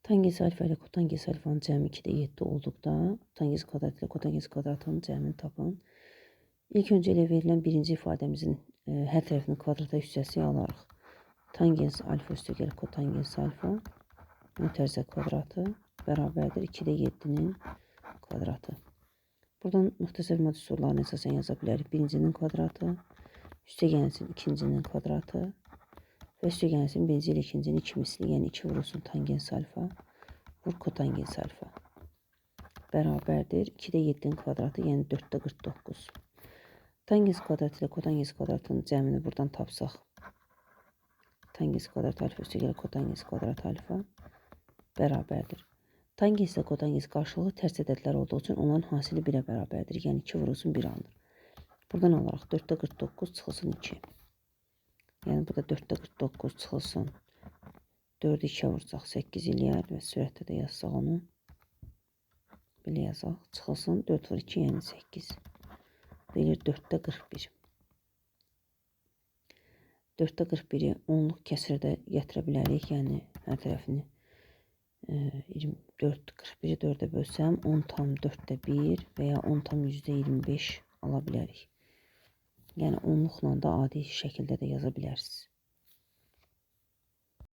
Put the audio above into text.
Tangens alfa ilə kotangens alfanın cəmi 2-də 7 olduqda, tangens kvadrat ilə kotangens kvadratının cəmini tapın. İlk öncə elə verilən birinci ifadəmizin hər tərəfini kvadrata hissəsi alarıq. Tangens alfa üstə gəlir kotangens alfa, mütərizə kvadratı bərabərdir 2-də 7-nin kvadratı. Buradan müxtəsər matematik sorularını əsasən yaza bilərik. Birincinin kvadratı, üstə gəlsin ikincinin kvadratı və üstə gəlsin birinci ilə ikincinin 2 misli, yəni 2 vurulsun tangens alfa, vur kotangens alfa. Bərabərdir 2-də 7-nin kvadratı, yəni 4-də 49. Tangens kvadrat ilə kotangens kvadratının cəmini buradan tapsaq, tangens kvadrat alfa üstə gəlir kotangens kvadrat alfa bərabərdir. Tangens ilə kotangens qarşılıqlı tərs ədədlər olduğu üçün onların hasili 1-ə bərabərdir, yəni 2 vurulsun 1 alınır. Buradan alaraq 4-də 49 çıxılsın 2. Yəni burada 4-də 49 çıxılsın. 4-ü 2-yə vursaq 8 eləyər və sürətdə də yazsaq onu. Belə yazaq. Çıxılsın 4 vur 2, yəni 8. Deyilir 4-də 41. 4-də 41-i 10-luq kəsrdə gətirə bilərik. Yəni hər tərəfini 24, 41-i 4-ə bölsəm 10 tam 4-də 1 və ya 10 tam %25 ala bilərik. Yəni 10-luqla da adi şəkildə də yaza bilərsiniz.